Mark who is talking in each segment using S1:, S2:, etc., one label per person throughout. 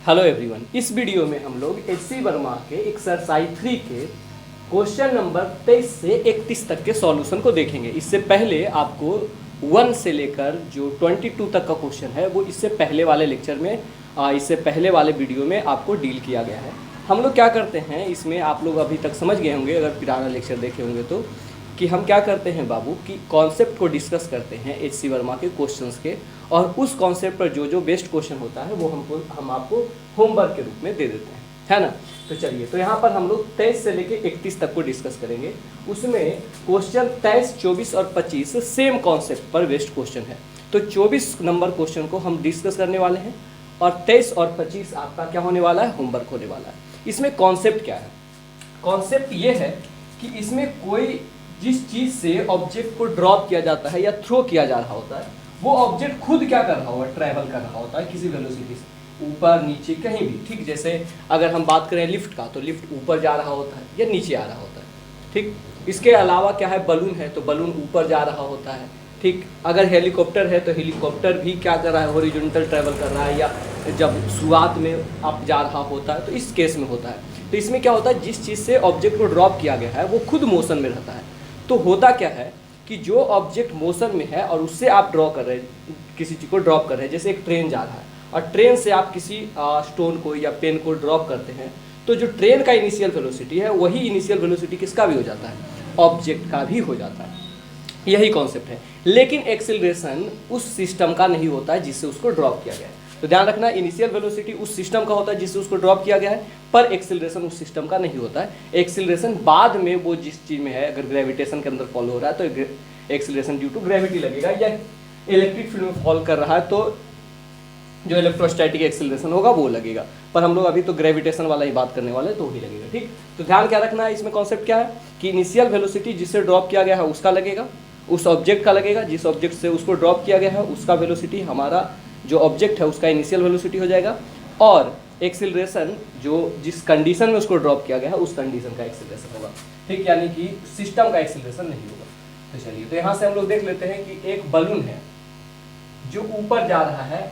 S1: Hello everyone, इस video में हम लोग एचसी वर्मा के एक्सरसाइज 3 के क्वेश्चन नंबर 23 से 31 तक के सॉल्यूशन को देखेंगे। इससे पहले आपको 1 से लेकर जो 22 तक का क्वेश्चन है वो इससे पहले वाले लेक्चर में इससे पहले वाले वीडियो में आपको डील किया गया है। हम लोग क्या करते हैं इसमें, आप लोग अभी तक समझ गए होंगे अगर पुराना लेक्चर देखे होंगे तो, कि हम क्या करते हैं बाबू कि कॉन्सेप्ट को डिस्कस करते हैं एचसी वर्मा के क्वेश्चंस के, और उस कॉन्सेप्ट पर जो जो बेस्ट क्वेश्चन होता है वो हम आपको होमवर्क के रूप में दे देते हैं, है ना। तो चलिए, तो यहाँ पर हम लोग 23 से लेके 31 तक को डिस्कस करेंगे। उसमें क्वेश्चन 23, 24 और 25 सेम कॉन्सेप्ट पर बेस्ट क्वेश्चन है। तो 24 नंबर क्वेश्चन को हम डिस्कस करने वाले हैं और 23 और 25 आपका क्या होने वाला है, होमवर्क होने वाला है। इसमें कॉन्सेप्ट क्या है? कॉन्सेप्ट ये है कि इसमें कोई जिस चीज़ से ऑब्जेक्ट को ड्रॉप किया जाता है या थ्रो किया जा रहा होता है, वो ऑब्जेक्ट खुद क्या कर रहा होगा, ट्रैवल कर रहा होता है किसी वेलोसिटी से, ऊपर नीचे कहीं भी। ठीक, जैसे अगर हम बात करें लिफ्ट का, तो लिफ्ट ऊपर जा रहा होता है या नीचे आ रहा होता है। ठीक, इसके अलावा क्या है, बलून है तो बलून ऊपर जा रहा होता है। ठीक, अगर हेलीकॉप्टर है तो हेलीकॉप्टर भी क्या कर रहा है, हॉरिजॉन्टल ट्रैवल कर रहा है, या जब शुरुआत में अप जा रहा होता है तो इस केस में होता है। तो इसमें क्या होता है, जिस चीज़ से ऑब्जेक्ट को ड्रॉप किया गया है वो खुद मोशन में रहता है। तो होता क्या है कि जो ऑब्जेक्ट मोशन में है और उससे आप ड्रॉ कर रहे हैं, किसी चीज़ को ड्रॉप कर रहे हैं, जैसे एक ट्रेन जा रहा है और ट्रेन से आप किसी स्टोन को या पेन को ड्रॉप करते हैं, तो जो ट्रेन का इनिशियल वेलोसिटी है वही इनिशियल वेलोसिटी किसका भी हो जाता है, ऑब्जेक्ट का भी हो जाता है। यही कॉन्सेप्ट है। लेकिन एक्सेलरेशन उस सिस्टम का नहीं होता है जिससे उसको ड्रॉप किया गया है। तो ध्यान रखना, इनिशियल वेलोसिटी उस सिस्टम का होता है जिससे उसको ड्रॉप किया गया है, पर एक्सेलरेशन उस सिस्टम का नहीं होता है। एक्सेलरेशन बाद में वो जिस चीज़ में है, अगर ग्रेविटेशन के अंदर फॉलो हो रहा है तो एक्सेलरेशन ड्यू टू ग्रेविटी लगेगा, या इलेक्ट्रिक फील्ड में फॉल कर रहा है तो जो इलेक्ट्रोस्टैटिक एक्सेलरेशन होगा वो लगेगा। पर हम लोग अभी तो ग्रेविटेशन वाला ही बात करने वाले हैं तो वही लगेगा। ठीक, तो ध्यान क्या रखना है, इसमें कॉन्सेप्ट क्या है कि इनिशियल वेलोसिटी जिससे ड्रॉप किया गया है उसका लगेगा, उस ऑब्जेक्ट का लगेगा, जिस ऑब्जेक्ट से उसको ड्रॉप किया गया है उसका वेलोसिटी, हमारा जो ऑब्जेक्ट है उसका इनिशियल वेलोसिटी हो जाएगा, और एक्सेलरेशन जो जिस कंडीशन में उसको ड्रॉप किया गया है उस कंडीशन का एक्सेलरेशन होगा। ठीक, यानी कि सिस्टम का एक्सेलरेशन नहीं होगा। तो चलिए, तो यहाँ से हम लोग देख लेते हैं कि एक बलून है जो ऊपर जा रहा है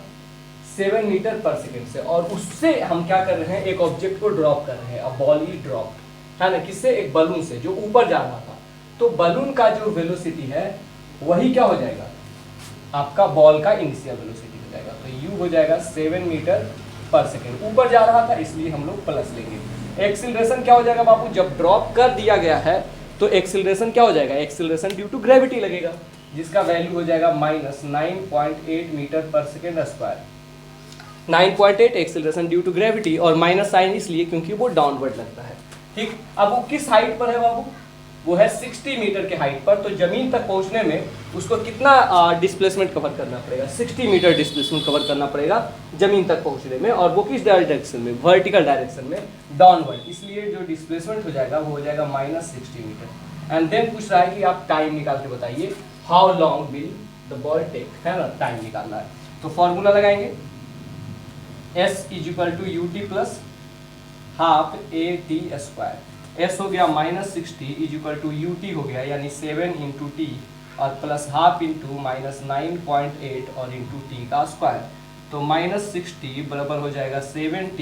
S1: 7 मीटर पर सेकेंड से, और उससे हम क्या कर रहे हैं, एक ऑब्जेक्ट को ड्रॉप कर रहे हैं, अ बॉल इज ड्रॉप्ड, है ना, किससे, एक बलून से जो ऊपर जा रहा था। तो बलून का जो वेलोसिटी है वही क्या हो जाएगा, आपका बॉल का इनिशियल वेलोसिटी हो जाएगा। तो यू हो जाएगा 7 मीटर पर सेकेंड, ऊपर जा रहा था इसलिए हम लोग प्लस लेंगे। एक्सेलरेशन क्या हो जाएगा बाबू, जब ड्रॉप कर दिया गया है तो एक्सेलरेशन क्या हो जाएगा, एक्सेलरेशन ड्यू टू ग्रेविटी लगेगा, जिसका वैल्यू हो जाएगा माइनस 9.8 मीटर पर second square. 9.8 acceleration due to gravity, और माइनस साइन इसलिए क्योंकि वो डाउनवर्ड लगता है। ठीक, अब वो किस हाइट पर है बाबू, वो है 60 मीटर के हाइट पर। तो जमीन तक पहुंचने में उसको कितना डिस्प्लेसमेंट कवर करना पड़ेगा, 60 मीटर डिस्प्लेसमेंट कवर करना पड़ेगा जमीन तक पहुंचने में, और वो किस डायरेक्शन में, वर्टिकल डायरेक्शन में, डाउनवर्ड। इसलिए जो डिस्प्लेसमेंट हो जाएगा वो हो जाएगा माइनस 60 मीटर। एंड देन पूछ रहा है कि आप टाइम निकाल के बताइए, how long will the ball take, है ना, टाइम निकालना है। तो फॉर्मूला लगाएंगे, S = UT plus half AT square. S हो गया माइनस 60 = UT हो गया, यानी 7 × T, और प्लस हाफ इंटू माइनस 9.8 और इंटू T का स्क्वायर। तो माइनस 60 बराबर हो जाएगा 7T,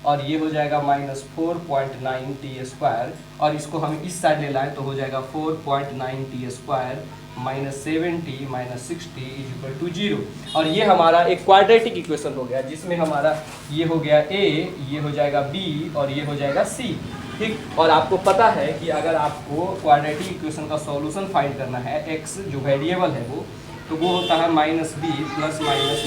S1: और ये हो जाएगा माइनस 4.9 T स्क्वायर, और इसको हम इस साइड ले लाएं तो हो जाएगा 4.9 T square minus 7T minus 60 = 0। और ये हमारा एक क्वाड्रेटिक इक्वेशन हो गया, जिसमें हमारा ये हो गया A, ये हो जाएगा B, और ये हो जाएगा C। ठीक, और आपको पता है कि अगर आपको क्वाड्रेटिक इक्वेशन का सॉल्यूशन फाइंड करना है, x जो वेरिएबल है वो होता है minus B plus minus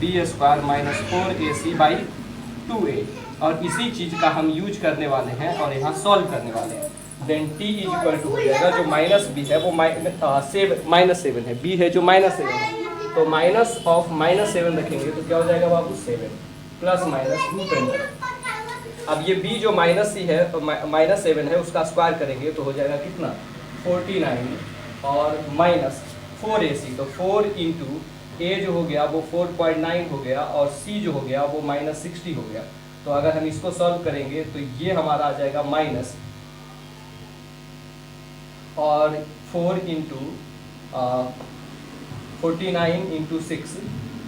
S1: √b² minus 4ac/2a, और इसी चीज़ का हम यूज करने वाले हैं और यहाँ सॉल्व करने वाले हैं। देन t = हो जाएगा, जो माइनस b है वो -7 है, b है जो -7 है, तो माइनस ऑफ -7 रखेंगे तो क्या हो जाएगा बाबू, 7 प्लस माइनस √। अब ये b जो -7 है उसका स्क्वायर करेंगे तो हो जाएगा कितना, 49, और माइनस 4ac, तो 4 × a जो हो गया वो 4.9 हो गया, और c जो हो गया वो माइनस 60 हो गया। तो अगर हम इसको सॉल्व करेंगे तो ये हमारा आ जाएगा माइनस, और 4 × 49 × 6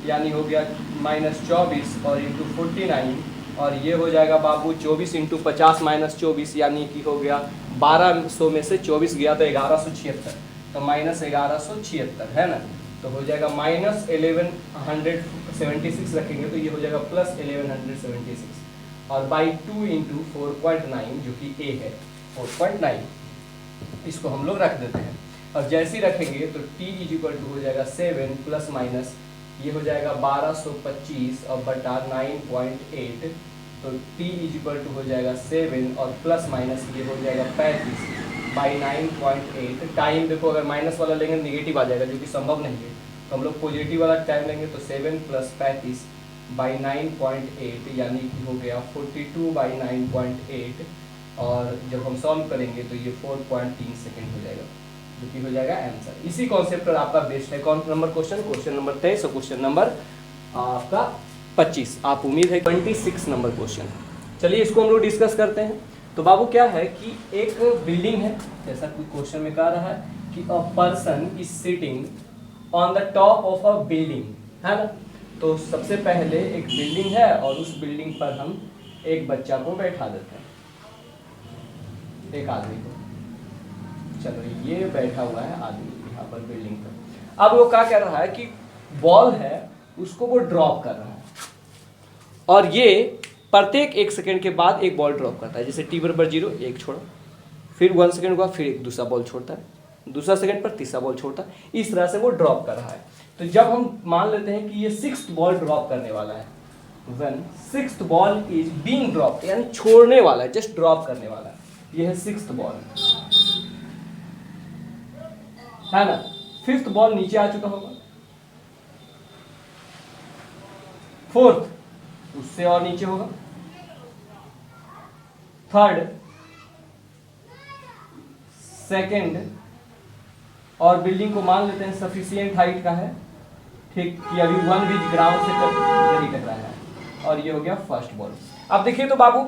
S1: यानी हो गया -24 और इंटू 49, और ये हो जाएगा बाबू 24 इंटू 50 -24, यानी कि हो गया 1200 में से 24 गया तो 1176, तो -1176 है ना। तो हो जाएगा -1176 रखेंगे तो ये हो जाएगा +1176, और बाई 2 इंटू 4.9 जो कि ए है 4.9, इसको हम लोग रख देते हैं। और जैसे ही रखेंगे तो t इक्वल टू हो जाएगा 7 प्लस माइनस ये हो जाएगा 1225 और बटा 9.8, तो t इक्वल टू हो जाएगा 7 और प्लस माइनस ये हो जाएगा 35 बाई 9.8। टाइम देखो अगर माइनस वाला लेंगे निगेटिव आ जाएगा जो कि संभव नहीं है, तो हम लोग पॉजिटिव वाला टाइम लेंगे तो 7 प्लस 35 बाई 9.8 यानी कि हो गया 42 बाई 9.8, और जब हम सॉल्व करेंगे तो ये 4.3 सेकेंड हो जाएगा जो कि हो जाएगा आंसर। इसी कॉन्सेप्ट पर आपका बेस्ड है कौन नंबर क्वेश्चन नंबर 23 और क्वेश्चन नंबर आपका 25। आप उम्मीद है 26 नंबर क्वेश्चन। चलिए इसको हम लोग डिस्कस करते हैं। तो बाबू क्या है कि एक बिल्डिंग है, जैसा कि क्वेश्चन में कह रहा है कि a person is sitting on the top of a building, है ना। तो सबसे पहले एक बिल्डिंग है और उस बिल्डिंग पर हम एक बच्चा को बैठा देते हैं, एक आदमी को। चलो ये बैठा हुआ है आदमी यहाँ पर बिल्डिंग पर। अब वो क्या कर रहा है कि बॉल है उसको वो ड्रॉप कर रहा है, और ये प्रत्येक 1 सेकंड के बाद एक बॉल ड्रॉप करता है। जैसे t बराबर 0 एक छोड़ा, फिर 1 सेकंड के बाद फिर एक दूसरा बॉल छोड़ता है, दूसरा सेकंड पर तीसरा बॉल छोड़ता है, इस तरह से वो ड्रॉप कर रहा है। तो जब हम मान लेते हैं कि ये 6th बॉल ड्रॉप करने वाला है, when 6th ball is being drop यानी छोड़ने वाला है, जस्ट ड्रॉप करने वाला है, ये है 6th बॉल, है ना। 5th बॉल नीचे आ चुका होगा, 4th उससे और नीचे होगा, 3rd, 2nd, और बिल्डिंग को मान लेते हैं सफिशिएंट हाइट का है, ठीक, कि अभी 1 भी ग्राउंड से नहीं टकरा है, और ये हो गया 1st बॉल। अब देखिए तो बाबू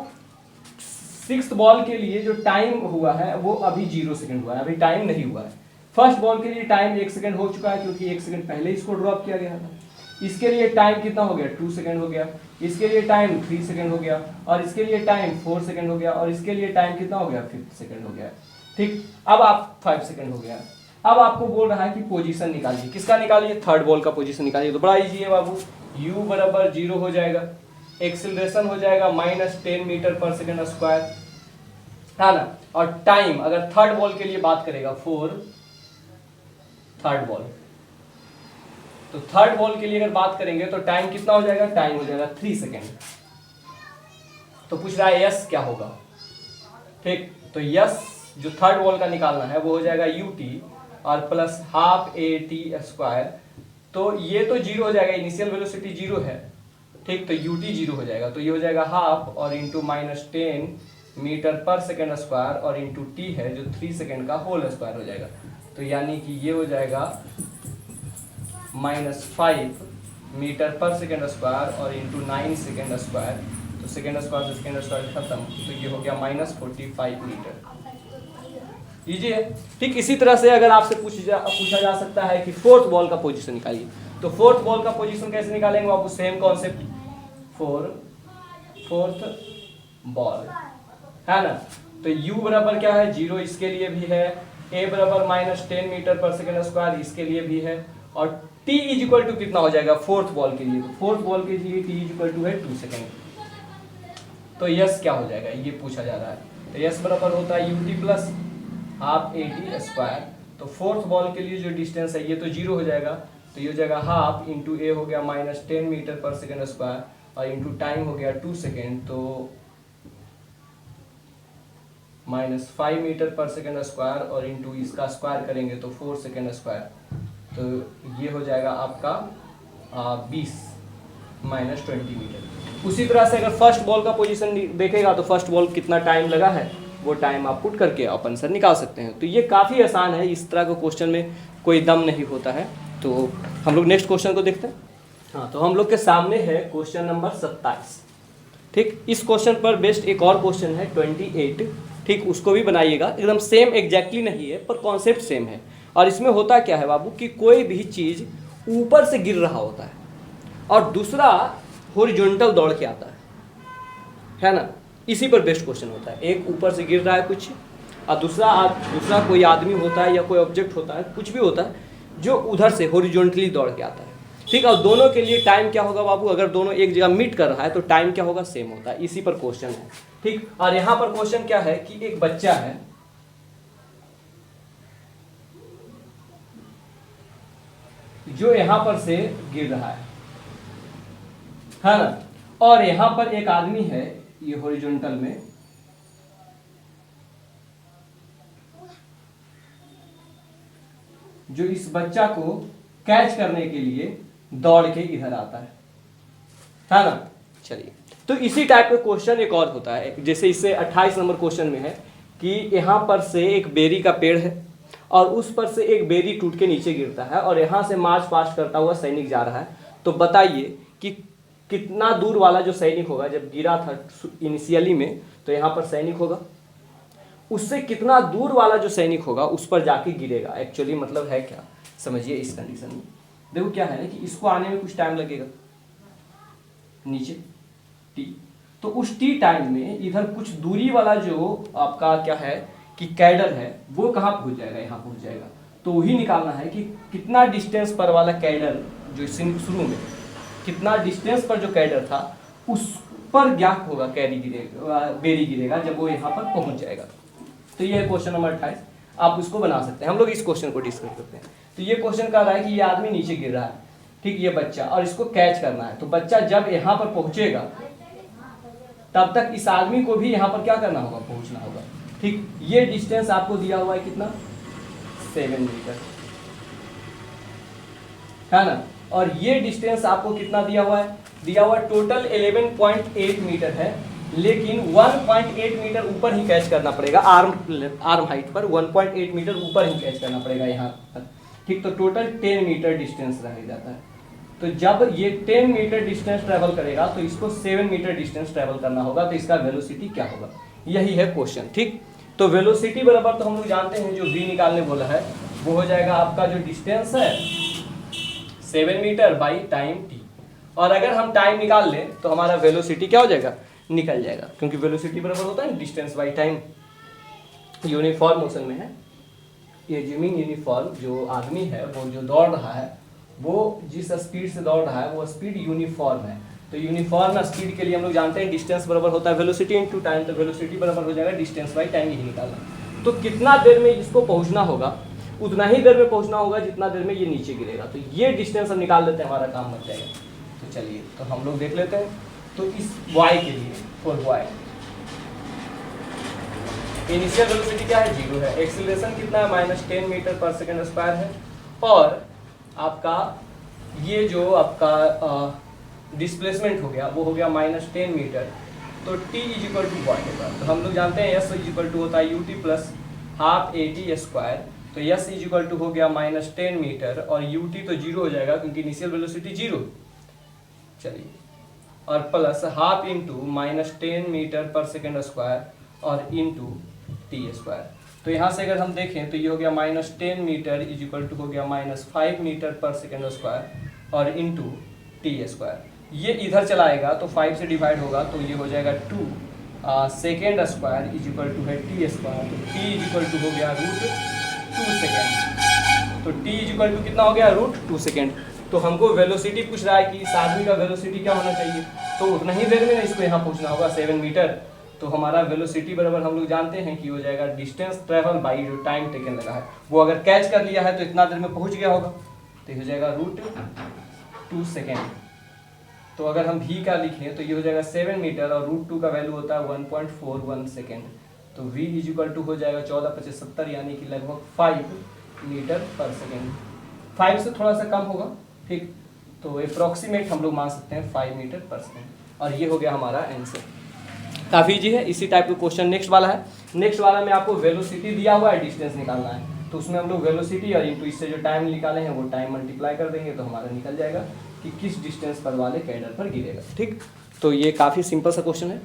S1: 6th बॉल के लिए जो टाइम हुआ है वो अभी 0 सेकंड हुआ है, अभी टाइम नहीं हुआ है। 1st बॉल के लिए टाइम 1 सेकंड हो चुका है क्योंकि 1 सेकंड पहले इसको ड्रॉप किया गया था। इसके लिए टाइम कितना हो गया 2 सेकंड हो गया, इसके लिए टाइम 3 सेकंड हो गया, और इसके लिए टाइम 4 सेकंड हो गया, और इसके लिए टाइम कितना हो गया 5 सेकंड हो गया, ठीक। अब आप 5 सेकंड हो गया। अब आपको बोल रहा है कि पोजीशन निकालिए, किसका निकालिए 3rd बॉल का पोजीशन निकालिए। तो बड़ा इजी है बाबू, u बराबर 0 हो जाएगा, एक्सेलरेशन हो जाएगा -10 मीटर पर सेकंड स्क्वायर, है ना। और टाइम अगर 3rd बॉल के लिए बात करेगा 4 3rd बॉल, तो 3rd बॉल के लिए अगर बात करेंगे तो टाइम कितना हो जाएगा, टाइम हो जाएगा 3 सेकेंड। तो पूछ रहा है यस क्या होगा, ठीक। तो यस जो 3rd बॉल का निकालना है वो हो जाएगा ut और प्लस हाफ at²। तो ये तो 0 हो जाएगा, इनिशियल वेलोसिटी 0 है, ठीक। तो ut 0 हो जाएगा, तो ये हो जाएगा हाफ और इंटू -10 मीटर पर सेकेंड स्क्वायर, और इंटू t है जो 3 सेकेंड का होल स्क्वायर हो जाएगा। तो यानी कि ये हो जाएगा -5 मीटर पर सेकेंड स्क्वायर और इंटू 9 सेकेंड स्क्वायर। तो सेकेंड स्क्वायर से सेकेंड स्क्वायर खत्म, तो ये हो गया -45 मीटर। इजी है, ठीक। इसी तरह से अगर आपसे पूछा जा सकता है कि 4th बॉल का पोजीशन निकालिए, तो 4th बॉल का पोजीशन कैसे निकालेंगे आपको, सेम कॉन्सेप्ट, 4th बॉल, है ना। तो u बराबर क्या है 0, इसके लिए भी है, a बराबर -10 मीटर पर सेकेंड स्क्वायर, इसके लिए भी है, और t इक्वल टू कितना हो जाएगा 4th बॉल के लिए, तो 4th बॉल के लिए t इक्वल टू है 2 सेकेंड। तो यस क्या हो जाएगा ये पूछा जा रहा है, तो यस बराबर होता है ut प्लस हाफ at²। तो 4th बॉल के लिए जो डिस्टेंस है ये तो 0 हो जाएगा, तो ये हो जाएगा हाफ इंटू a हो गया -10 मीटर पर सेकेंड स्क्वायर, और इंटू टाइम हो गया 2 सेकेंड, तो -5 मीटर पर सेकेंड स्क्वायर, और इंटू इसका स्क्वायर करेंगे तो 4 सेकेंड स्क्वायर, तो ये हो जाएगा आपका 20 -20 मीटर। उसी तरह से अगर 1st बॉल का पोजीशन देखेगा तो 1st बॉल कितना टाइम लगा है वो टाइम आप पुट करके आप आंसर निकाल सकते हैं। तो ये काफ़ी आसान है, इस तरह का क्वेश्चन में कोई दम नहीं होता है। तो हम लोग नेक्स्ट क्वेश्चन को देखते हैं। हाँ, तो हम लोग के सामने है क्वेश्चन नंबर 27, ठीक। इस क्वेश्चन पर बेस्ड एक और क्वेश्चन है 28, ठीक, उसको भी बनाइएगा। एकदम सेम एग्जैक्टली नहीं है पर कॉन्सेप्ट सेम है। और इसमें होता क्या है बाबू कि कोई भी चीज़ ऊपर से गिर रहा होता है, और दूसरा हॉरिजॉन्टल दौड़ के आता है ना। इसी पर बेस्ट क्वेश्चन होता है। एक ऊपर से गिर रहा है कुछ, और दूसरा कोई आदमी होता है या कोई ऑब्जेक्ट होता है, कुछ भी होता है जो उधर से हॉरिजॉन्टली दौड़ के आता है, ठीक है। और दोनों के लिए टाइम क्या होगा बाबू, अगर दोनों एक जगह मीट कर रहा है तो टाइम क्या होगा, सेम होता है। इसी पर क्वेश्चन है, ठीक। और यहाँ पर क्वेश्चन क्या है कि एक बच्चा है जो यहां पर से गिर रहा है ना, और यहां पर एक आदमी है ये हॉरिजॉन्टल में, जो इस बच्चा को कैच करने के लिए दौड़ के इधर आता है ना। चलिए, तो इसी टाइप का क्वेश्चन एक और होता है, जैसे इससे 28 नंबर क्वेश्चन में है कि यहां पर से एक बेरी का पेड़ है और उस पर से एक बेरी टूट के नीचे गिरता है और यहां से मार्च पास्ट करता हुआ सैनिक जा रहा है। तो बताइए कि कितना दूर वाला जो सैनिक होगा, जब गिरा था इनिशियली में तो यहां पर सैनिक होगा, उससे कितना दूर वाला जो सैनिक होगा उस पर जाके गिरेगा। एक्चुअली मतलब है क्या, समझिए। इस कंडीशन में देखो क्या है ना कि इसको आने में कुछ टाइम लगेगा, नीचे टी, तो उस टी टाइम में इधर कुछ दूरी वाला जो आपका क्या है कि कैडर है वो कहाँ पहुंच जाएगा, यहाँ पहुंच जाएगा। तो वही निकालना है कि कितना डिस्टेंस पर वाला कैडर जो शुरू में कितना डिस्टेंस पर जो कैडर था उस पर गैप होगा, कैरी गिरेगा, बेरी गिरेगा जब वो यहाँ पर पहुंच जाएगा। तो ये है क्वेश्चन नंबर 28, आप उसको बना सकते हैं। हम लोग इस क्वेश्चन को डिस्कस करते हैं। तो ये क्वेश्चन कह रहा है कि ये आदमी नीचे गिर रहा है, ठीक, ये बच्चा, और इसको कैच करना है। तो बच्चा जब यहाँ पर पहुंचेगा तब तक इस आदमी को भी यहाँ पर क्या करना होगा, पहुंचना होगा, ठीक। ये डिस्टेंस आपको दिया हुआ है कितना, 7 मीटर है ना। और ये डिस्टेंस आपको कितना दिया हुआ है, दिया हुआ टोटल 11.8 मीटर है, लेकिन 1.8 मीटर ऊपर ही कैच करना पड़ेगा, आर्म हाइट पर 1.8 मीटर ऊपर ही कैच करना पड़ेगा यहाँ पर, ठीक। तो टोटल 10 मीटर डिस्टेंस रह जाता है। तो जब ये 10 मीटर डिस्टेंस ट्रेवल करेगा तो इसको 7 मीटर डिस्टेंस ट्रेवल करना होगा। तो इसका वेलोसिटी क्या होगा, यही है क्वेश्चन, ठीक। तो वेलोसिटी बराबर तो हम लोग जानते हैं, जो v निकालने बोला है वो हो जाएगा आपका जो डिस्टेंस है 7 मीटर बाई टाइम t। और अगर हम टाइम निकाल लें तो हमारा वेलोसिटी क्या हो जाएगा, निकल जाएगा, क्योंकि वेलोसिटी बराबर होता है distance by time. Uniform motion में है, ये जिमिंग यूनिफॉर्म जो आदमी है वो जो दौड़ रहा है वो जिस स्पीड से दौड़ रहा है वो स्पीड यूनिफॉर्म है। तो यूनिफॉर्म स्पीड के लिए हम लोग जानते हैं डिस्टेंस बराबर होता है वेलोसिटी इनटू टाइम। तो वेलोसिटी बराबर हो जाएगा डिस्टेंस बाई टाइम, यही निकालना। तो कितना देर में इसको पहुंचना होगा, उतना ही देर में पहुंचना होगा जितना देर में ये नीचे गिरेगा। तो ये डिस्टेंस हम निकाल लेते हैं, हमारा काम बच जाएगा। तो चलिए, तो हम लोग देख लेते हैं। तो इस y के लिए, फॉर y इनिशियल वेलोसिटी क्या है, 0 है। एक्सीलरेशन कितना है, -10 मीटर पर सेकंड स्क्वायर है। और आपका ये जो आपका डिस्प्लेसमेंट हो गया वो हो गया -10 मीटर। तो t इक्वल टू what होगा, तो हम लोग जानते हैं s इक्वल टू होता है ut plus half at square. तो s इक्वल टू हो गया -10 मीटर और ut तो 0 हो जाएगा क्योंकि इनिशियल वेलोसिटी 0। चलिए, और प्लस हाफ इंटू -10 मीटर पर सेकेंड स्क्वायर और इंटू टी स्क्वायर। तो यहाँ से अगर हम देखें तो ये हो गया -10 मीटर इज इक्वल टू हो गया -5 मीटर पर सेकेंड स्क्वायर और इंटू टी स्क्वायर। ये इधर चलाएगा तो 5 से डिवाइड होगा तो ये हो जाएगा 2 second square is equal to है टी स्क्वायर। तो टी इज इक्वल टू हो गया √2 सेकेंड। तो टी इज इक्वल टू कितना हो गया, √2 सेकेंड। तो हमको वेलोसिटी पूछ रहा है कि इस आदमी का वेलोसिटी क्या होना चाहिए, तो उतना ही देर में इसको यहाँ पहुँचना होगा 7 मीटर। तो हमारा वेलोसिटी बराबर हम लोग जानते हैं कि हो जाएगा डिस्टेंस ट्रेवल बाई जो टाइम टेकन लगा है, वो अगर कैच कर लिया है तो इतना देर में पहुँच गया होगा, तो हो जाएगा √2 सेकेंड। तो अगर हम v का लिखें तो ये हो जाएगा 7 मीटर और √2 का वैल्यू होता है 1.41 सेकेंड। तो v इज इक्वल टू हो जाएगा 14×5 यानी कि लगभग 5 मीटर पर सेकेंड। 5 से थोड़ा सा कम होगा, ठीक। तो अप्रॉक्सीमेट हम लोग मान सकते हैं 5 मीटर पर सेकेंड। और ये हो गया हमारा आंसर, काफ़ी इजी है। इसी टाइप का क्वेश्चन नेक्स्ट वाला है। नेक्स्ट वाला में आपको वेलोसिटी दिया हुआ है, डिस्टेंस निकालना है। तो उसमें हम लोग वेलोसिटी और इंटू इससे जो टाइम निकाले हैं वो टाइम मल्टीप्लाई कर देंगे तो हमारा निकल जाएगा कि किस डिस्टेंस पर वाले कैडर पर गिरेगा, ठीक। तो ये काफ़ी सिंपल सा क्वेश्चन है।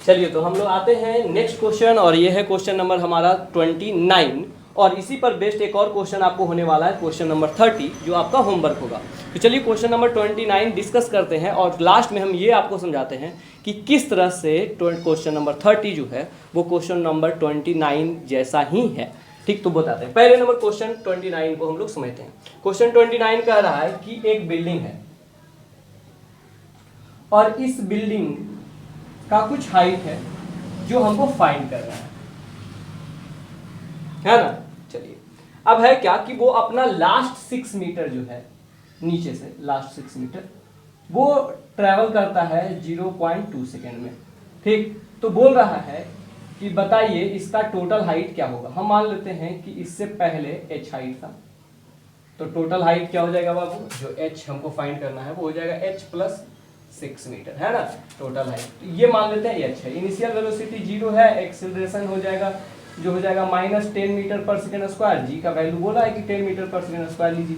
S1: चलिए तो हम लोग आते हैं नेक्स्ट क्वेश्चन, और ये है क्वेश्चन नंबर हमारा 29। और इसी पर बेस्ड एक और क्वेश्चन आपको होने वाला है, क्वेश्चन नंबर 30, जो आपका होमवर्क होगा। तो चलिए क्वेश्चन नंबर 29 डिस्कस करते हैं और लास्ट में हम ये आपको समझाते हैं कि किस तरह से क्वेश्चन नंबर 30 जो है वो क्वेश्चन नंबर 29 जैसा ही है। ठीक, तो बताते हैं। पहले नंबर क्वेश्चन 29 को हम लोग समझते हैं। क्वेश्चन 29 कह रहा है कि एक बिल्डिंग है और इस बिल्डिंग का कुछ हाइट है जो हमको फाइंड करना है ना। चलिए, अब है क्या कि वो अपना लास्ट 6 मीटर जो है, नीचे से लास्ट 6 मीटर वो ट्रेवल करता है 0.2 सेकेंड में। ठीक, तो बोल रहा है कि बताइए इसका टोटल हाइट क्या होगा। हम मान लेते हैं कि इससे पहले h हाइट था, तो टोटल हाइट क्या हो जाएगा बाबू, जो h हमको फाइंड करना है वो हो जाएगा h प्लस 6 मीटर, है ना टोटल हाइट। तो ये मान लेते हैं h है, इनिशियल वेलोसिटी 0 है, एक्सेलरेशन हो जाएगा जो हो जाएगा -10 मीटर पर सेकेंड स्क्वायर। जी का वैल्यू बोला है कि 10 मीटर पर सेकेंड स्क्वायर लीजिए।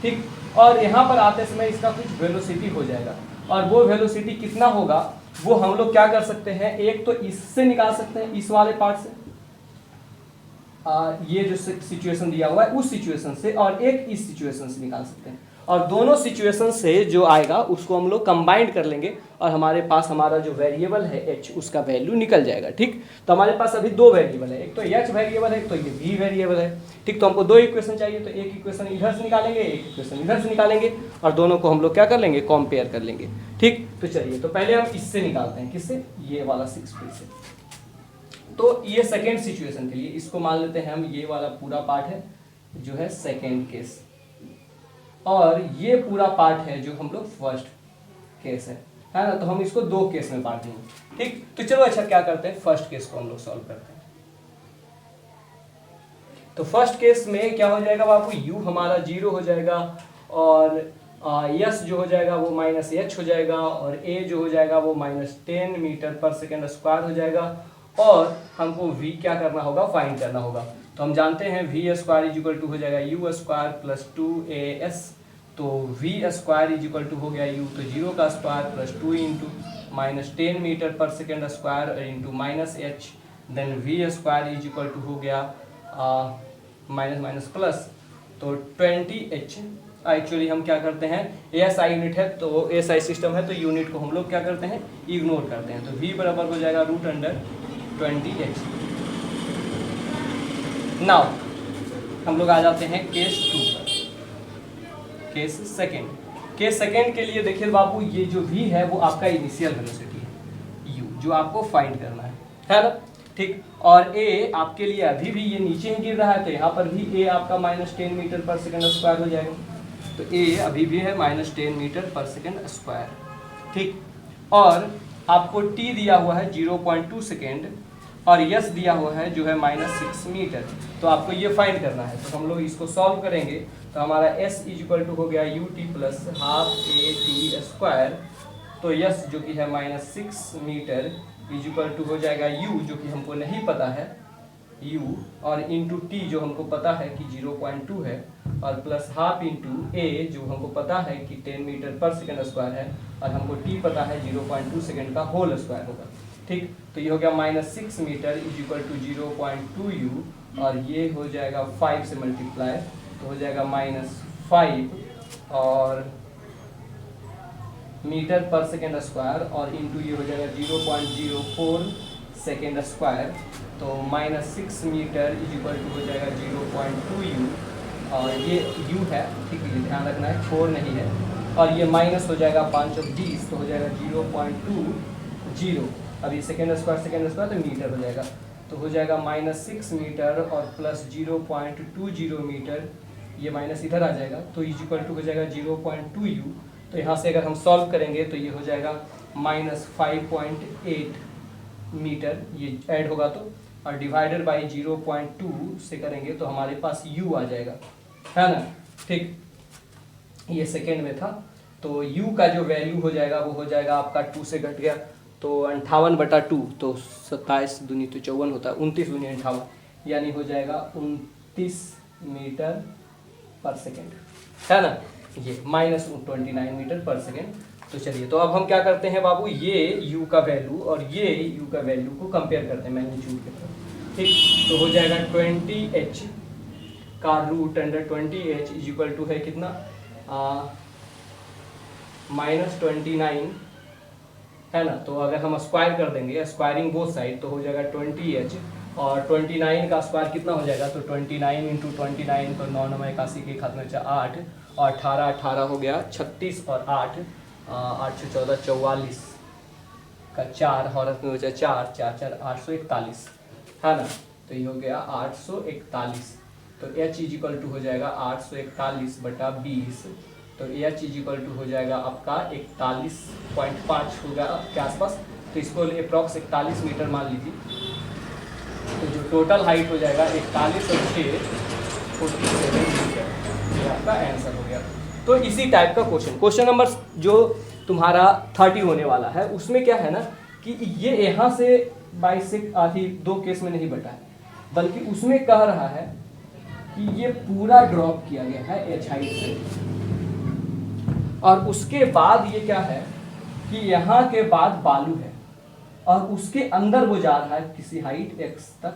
S1: ठीक, और यहाँ पर आते समय इसका कुछ वेलोसिटी हो जाएगा, और वो वेलोसिटी कितना होगा वो हम लोग क्या कर सकते हैं, एक तो इससे निकाल सकते हैं, इस वाले पार्ट से, ये जो सिचुएशन दिया हुआ है उस सिचुएशन से, और एक इस सिचुएशन से निकाल सकते हैं, और दोनों सिचुएशन से जो आएगा उसको हम लोग कंबाइंड कर लेंगे और हमारे पास हमारा जो वेरिएबल है h उसका वैल्यू निकल जाएगा। ठीक, तो हमारे पास अभी दो वेरिएबल है, एक तो h वेरिएबल है, तो ये v वेरिएबल है। ठीक, तो हमको दो इक्वेशन चाहिए, तो एक इक्वेशन इधर से निकालेंगे, एक इक्वेशन इधर से निकालेंगे, और दोनों को हम लोग क्या कर लेंगे, कंपेयर कर लेंगे। ठीक, तो चलिए, तो पहले हम इससे निकालते हैं, किससे, ये वाला 6 फीट से। तो ये सेकेंड सिचुएशन के लिए इसको मान लेते हैं हम, ये वाला पूरा पार्ट है जो है सेकेंड केस, और ये पूरा पार्ट है जो हम लोग फर्स्ट केस है ना। तो हम इसको दो केस में बांट देंगे। ठीक, तो चलो अच्छा क्या करते हैं, फर्स्ट केस को हम लोग सॉल्व करते हैं। तो फर्स्ट केस में क्या हो जाएगा बाबू, u हमारा 0 हो जाएगा, और s जो हो जाएगा वो -h हो जाएगा, और a जो हो जाएगा वो -10 मीटर पर सेकेंड स्क्वायर हो जाएगा, और हमको v क्या करना होगा, फाइंड करना होगा। तो हम जानते हैं v square is equal to हो जाएगा u स्क्वायर प्लस 2as, तो v square is equal to हो गया u, तो 0 का स्क्वायर प्लस 2 इंटू -10 मीटर पर second square into -h, then v square is equal to हो गया माइनस प्लस, तो 20h। एक्चुअली हम क्या करते हैं, एएसआई यूनिट है, तो एएसआई सिस्टम है, तो यूनिट को हम लोग क्या करते हैं, इग्नोर करते हैं। तो v बराबर हो जाएगा √20h। नाउ हम लोग आ जाते हैं केस 2 पर, केस सेकेंड के लिए देखिए बाबू, ये जो v है वो आपका इनिशियल वेलोसिटी है, u जो आपको फाइंड करना है ना। ठीक, और a आपके लिए अभी भी ये नीचे ही गिर रहा है, तो यहाँ पर भी a आपका -10 मीटर पर सेकेंड स्क्वायर हो जाएगा। तो a अभी भी है -10 मीटर पर सेकेंड स्क्वायर। ठीक, और आपको t दिया हुआ है 0.2 सेकेंड, और s दिया हुआ है जो है -6 मीटर। तो आपको ये फाइंड करना है, तो हम लोग इसको सॉल्व करेंगे। तो हमारा s इज इक्वल टू हो गया ut plus half a t square, तो s जो कि है -6 मीटर इज इक्वल टू हो जाएगा u जो कि हमको नहीं पता है u, और इंटू t जो हमको पता है कि 0.2 है, और प्लस हाफ इंटू a जो हमको पता है कि 10 मीटर पर सेकेंड स्क्वायर है, और हमको t पता है 0.2 सेकेंड का होल स्क्वायर होगा। ठीक, तो ये हो गया -6 metre is equal to 0.2u, और ये हो जाएगा 5 से मल्टीप्लाई, तो हो जाएगा -5 और मीटर पर सेकेंड स्क्वायर, और इंटू ये हो जाएगा 0.04 सेकेंड स्क्वायर, तो -6 मीटर इज इक्वल टू हो जाएगा 0.2u, और ये u है, ठीक है, ध्यान रखना है 4 नहीं है, और ये माइनस हो जाएगा 5 और 20, तो हो जाएगा 0.20। अभी सेकेंड स्क्वायर तो मीटर हो जाएगा, तो हो जाएगा -6 मीटर और प्लस 0.20 मीटर, ये माइनस इधर आ जाएगा, तो इज इक्वल टू हो जाएगा 0.2u। तो यहाँ से अगर हम सॉल्व करेंगे तो ये हो जाएगा -5.8 मीटर, ये ऐड होगा तो, और डिवाइडेड बाई 0.2 से करेंगे तो हमारे पास u आ जाएगा, है ना। ठीक, ये सेकेंड में था, तो u का जो वैल्यू हो जाएगा वो हो जाएगा आपका 2 से घट गया, तो 58/2, तो 27 दूनी तो 54 होता है, 29 दूनी 58, यानी हो जाएगा 29 मीटर पर सेकेंड, है ना, ये -29 मीटर पर सेकेंड। तो चलिए, तो अब हम क्या करते हैं बाबू, ये u का वैल्यू और ये u का वैल्यू को कंपेयर करते हैं मैग्नीट्यूड के तरफ। ठीक, तो हो जाएगा 20h का root under 20h is equal to है कितना, -29 है ना। तो अगर हम स्क्वायर कर देंगे, स्क्वायरिंग बोथ साइड, तो हो जाएगा 20h, और 29 का स्क्वायर कितना हो जाएगा, तो 29 इंटू 29, तो 9 9 81 के खाते में 8, और 18 18 हो गया 36, और 8 8 14 44 का 4 हौरत में हो जाए 4 4 4 841 है ना। तो ये हो गया 841। तो h इज इक्वल टू हो जाएगा 841/20, तो h इज इक्वल टू हो जाएगा आपका 41.5 होगा के आसपास। तो इसको अप्रॉक्स 41 मीटर मान लीजिए। तो जो टोटल हाइट हो जाएगा 41 और 6 47 मीटर, ये आपका आंसर हो गया। तो इसी टाइप का क्वेश्चन नंबर जो तुम्हारा 30 होने वाला है, उसमें क्या है ना कि ये यहाँ से 22 से आधी 2 केस में नहीं बटा है, बल्कि उसमें कह रहा है कि ये पूरा ड्रॉप किया गया है एच हाइट से, और उसके बाद ये क्या है कि यहाँ के बाद बालू है, और उसके अंदर वो जा रहा है किसी हाइट x तक,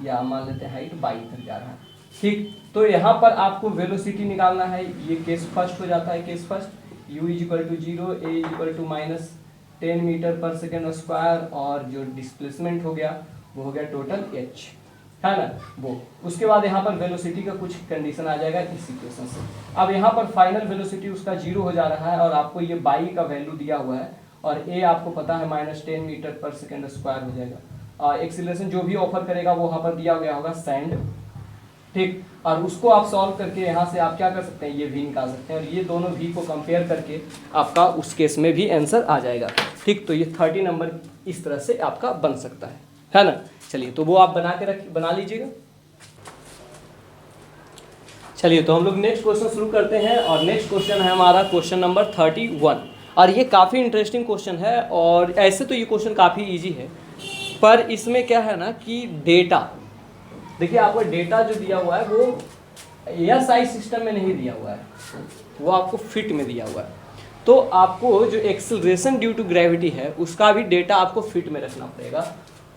S1: या मान लेते हैं हाइट y तक जा रहा है, ठीक। तो यहाँ पर आपको वेलोसिटी निकालना है, ये केस फर्स्ट हो जाता है, case first u is equal to 0, a is equal to -10 meter पर सेकेंड स्क्वायर, और जो डिस्प्लेसमेंट हो गया वो हो गया टोटल h, है ना वो। उसके बाद यहाँ पर वेलोसिटी का कुछ कंडीशन आ जाएगा इस इक्वेशन से। अब यहाँ पर फाइनल वेलोसिटी उसका 0 हो जा रहा है, और आपको ये y का वैल्यू दिया हुआ है, और a आपको पता है -10 मीटर पर सेकेंड स्क्वायर हो जाएगा। एक्सीलरेशन जो भी ऑफर करेगा वो वहाँ पर दिया गया होगा सैंड, ठीक। और उसको आप सॉल्व करके यहाँ से आप क्या कर सकते हैं, ये v निकाल सकते हैं, और ये दोनों v को कंपेयर करके आपका उस केस में भी आंसर आ जाएगा, ठीक। तो ये 30 नंबर इस तरह से आपका बन सकता है ना। चलिए, तो वो आप बना लीजिएगा। चलिए, तो हम लोग नेक्स्ट क्वेश्चन शुरू करते हैं, और नेक्स्ट क्वेश्चन है हमारा क्वेश्चन नंबर 31, और ये काफ़ी इंटरेस्टिंग क्वेश्चन है। और ऐसे तो ये क्वेश्चन काफ़ी इजी है, पर इसमें क्या है ना कि डेटा, देखिए आपको डेटा जो दिया हुआ है वो SI सिस्टम में नहीं दिया हुआ है, वो आपको फिट में दिया हुआ है। तो आपको जो एक्सेलरेशन ड्यू टू ग्रेविटी है उसका भी डेटा आपको फिट में रखना पड़ेगा,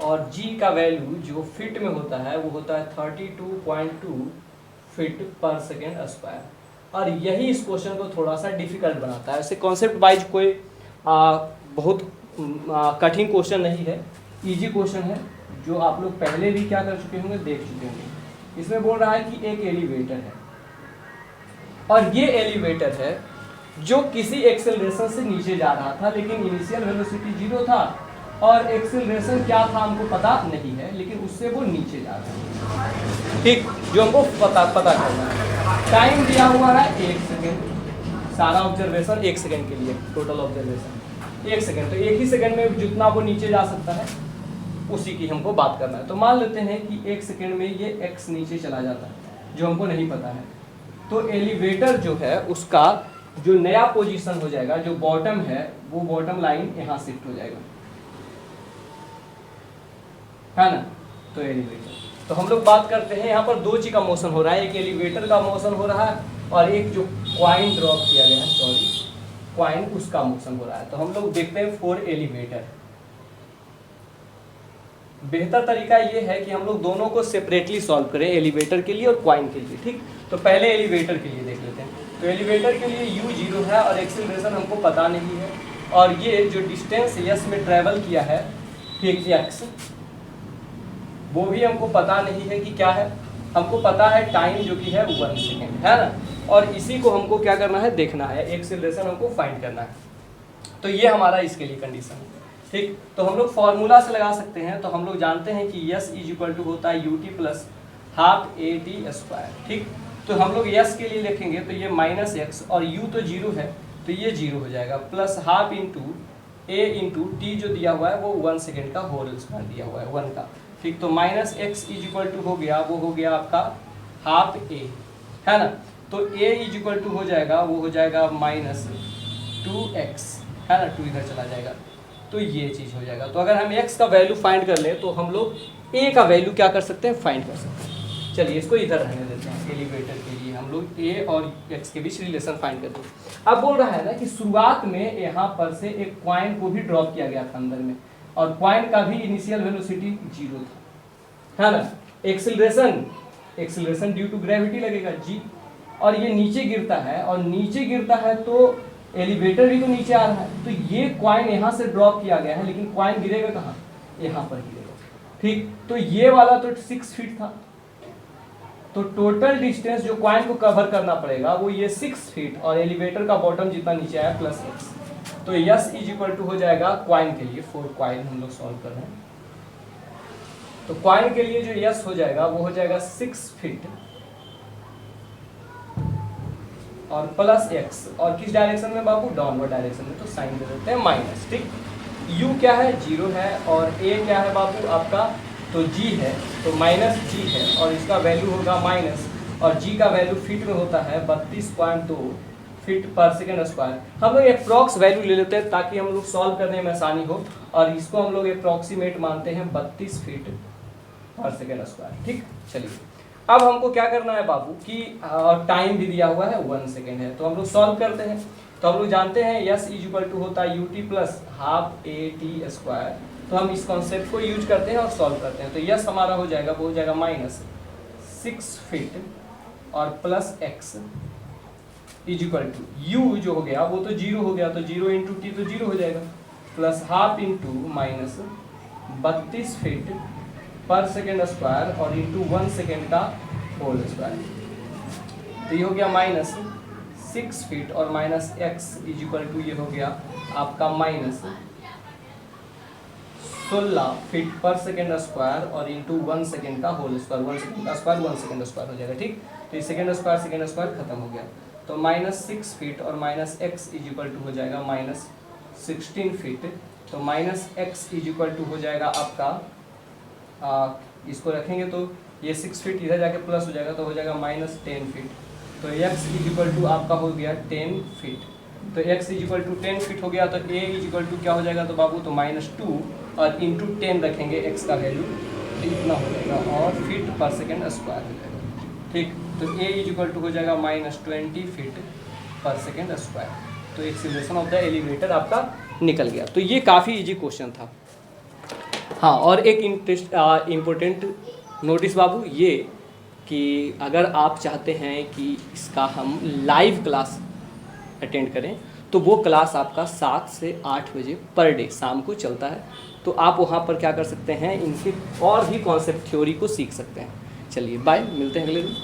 S1: और g का वैल्यू जो फिट में होता है वो होता है 32.2 फीट पर सेकेंड स्क्वायर। और यही इस क्वेश्चन को थोड़ा सा डिफिकल्ट बनाता है। ऐसे कॉन्सेप्ट वाइज कोई बहुत कठिन क्वेश्चन नहीं है, इजी क्वेश्चन है, जो आप लोग पहले भी क्या कर चुके होंगे, देख चुके होंगे। इसमें बोल रहा है कि एक एलिवेटर है, और ये एलिवेटर है जो किसी एक्सेलरेशन से नीचे जा रहा था, लेकिन इनिशियल वेलोसिटी 0 था, और एक्सेलरेशन क्या था हमको पता नहीं है, लेकिन उससे वो नीचे जा रहा है, ठीक। जो हमको पता करना है। टाइम दिया हुआ है 1 सेकेंड, सारा ऑब्जर्वेशन 1 सेकेंड के लिए, टोटल ऑब्जर्वेशन 1 सेकेंड। तो एक ही सेकेंड में जितना वो नीचे जा सकता है उसी की हमको बात करना है। तो मान लेते हैं कि 1 सेकेंड में ये x नीचे चला जाता है, जो हमको नहीं पता है। तो एलिवेटर जो है उसका जो नया पोजीशन हो जाएगा, जो बॉटम है वो बॉटम लाइन यहाँ शिफ्ट हो जाएगा, है ना। तो एलिवेटर, तो हम लोग बात करते हैं यहाँ पर 2 चीज का मोशन हो रहा है, एक एलिवेटर का मोशन हो रहा है, और एक जो कॉइन ड्रॉप किया गया है, सॉरी कॉइन, उसका मोशन हो रहा है। तो हम लोग देखते हैं फॉर एलिवेटर। बेहतर तरीका ये है कि हम लोग दोनों को सेपरेटली सॉल्व करें, एलिवेटर के लिए और कॉइन के लिए, ठीक। तो पहले एलिवेटर के लिए देख लेते हैं। तो एलिवेटर के लिए u 0 है, और एक्सेलरेशन हमको पता नहीं है, और ये जो डिस्टेंस s में ट्रेवल किया है, ठीक, x, वो भी हमको पता नहीं है कि क्या है। हमको पता है टाइम जो कि है 1 सेकेंड, है ना। और इसी को हमको क्या करना है, देखना है, एक्सेलरेशन हमको फाइंड करना है। तो ये हमारा इसके लिए कंडीशन है, ठीक। तो हम लोग फॉर्मूला से लगा सकते हैं। तो हम लोग जानते हैं कि s इज इक्वल टू होता है ut plus half at square, ठीक। तो हम लोग s के लिए लिखेंगे, तो ये -x, और u तो 0 है, तो ये 0 हो जाएगा, plus half into a into t जो दिया हुआ है वो 1 सेकेंड का होल स्क्वायर दिया हुआ है 1 का, ठीक। तो -x इज इक्वल टू हो गया, वो हो गया आपका हाफ a, है ना। तो a इज इक्वल टू हो जाएगा, वो हो जाएगा -2x, है ना, 2 इधर चला जाएगा, तो ये चीज़ हो जाएगा। तो अगर हम x का वैल्यू फाइंड कर लें तो हम लोग a का वैल्यू क्या कर सकते हैं, फाइंड कर सकते हैं। चलिए इसको इधर रहने देते हैं। एलिवेटर के लिए हम लोग a और x के बीच रिलेशन फाइंड करते हैं। अब बोल रहा है ना कि शुरुआत में यहाँ पर से एक कॉइन को भी ड्रॉप किया गया था अंदर में, और कॉइन का भी इनिशियल वेलोसिटी 0 था, है ना। एक्सीलरेशन ड्यू टू ग्रेविटी लगेगा g, और ये नीचे गिरता है, और नीचे गिरता है तो एलिवेटर भी तो नीचे आ रहा है, तो ये कॉइन यहाँ से ड्रॉप किया गया है, लेकिन कॉइन गिरेगा कहाँ, यहाँ पर गिरेगा। ठीक, तो ये वाला तो 6 फीट था, तो टोटल डिस्टेंस जो कॉइन को कवर करना पड़ेगा वो ये 6 फीट, और एलिवेटर का बॉटम जितना नीचे आया प्लस x, तो यस इज इक्वल टू हो जाएगा कॉइन के लिए, 4 कॉइन हम लोग सॉल्व कर रहे हैं, तो कॉइन के लिए जो यस हो जाएगा वो हो जाएगा 6 फीट और प्लस x, और किस डायरेक्शन में बाबू, डाउनवर्ड डायरेक्शन में, तो साइन दे देते हैं माइनस। ठीक, u क्या है, 0 है, और a क्या है बाबू आपका, तो g है, तो माइनस g है, और इसका वैल्यू होगा माइनस, और g का वैल्यू फीट में होता है 32.2 फीट पर सेकेंड स्क्वायर। हम लोग अप्रॉक्स वैल्यू ले लेते हैं ताकि हम लोग सॉल्व करने में आसानी हो, और इसको हम लोग अप्रॉक्सीमेट मानते हैं 32 फीट पर सेकेंड स्क्वायर। ठीक, चलिए अब हमको क्या करना है बाबू कि टाइम भी दिया हुआ है 1 सेकेंड है, तो हम लोग सॉल्व करते हैं। तो हम लोग जानते हैं यस इज इक्वल टू होता है ut plus half A T square, तो हम इस कॉन्सेप्ट को यूज करते हैं और सॉल्व करते हैं। तो यस हमारा हो जाएगा, वो हो जाएगा माइनस 6 फीट और plus X is equal to U जो हो गया वो तो 0 हो गया, तो 0 इंटू टी तो 0 हो जाएगा, plus half into minus 32 feet पर सेकेंड स्क्वायर और इंटू 1 सेकेंड का होल स्क्वायर, तो ये हो गया माइनस 6 फीट और minus X is equal to ये हो गया आपका माइनस 16 फीट पर सेकेंड स्क्वायर और इंटू 1 सेकेंड का होल स्क्वायर, 1 सेकेंड का स्क्वायर 1 सेकेंड स्क्वायर हो जाएगा। ठीक, तो ये सेकेंड स्क्वायर खत्म हो गया, तो माइनस 6 फीट और minus X is equal to हो जाएगा माइनस 16 फीट, तो minus X is equal to हो जाएगा आपका इसको रखेंगे तो ये 6 फीट इधर जाके प्लस हो जाएगा, तो हो जाएगा माइनस 10 फीट, तो x इज इक्वल टू आपका हो गया 10 फीट, तो x is equal to 10 feet हो गया, तो a इज इक्वल टू क्या हो जाएगा तो बाबू, तो -2 और इंटू 10 रखेंगे x का वैल्यू, तो इतना हो जाएगा, और फीट पर सेकेंड स्क्वायर हो जाएगा। ठीक, तो a इज इक्वल टू हो जाएगा -20 फीट पर सेकेंड स्क्वायर, तो एक्सीलरेशन ऑफ द एलिवेटर आपका निकल गया। तो ये काफ़ी इजी क्वेश्चन था। हाँ, और एक इम्पोर्टेंट नोटिस बाबू ये कि अगर आप चाहते हैं कि इसका हम लाइव क्लास अटेंड करें, तो वो क्लास आपका 7 से 8 बजे पर डे शाम को चलता है, तो आप वहाँ पर क्या कर सकते हैं, इनके और भी कॉन्सेप्ट थ्योरी को सीख सकते हैं। चलिए बाय, मिलते हैं अगले दिन।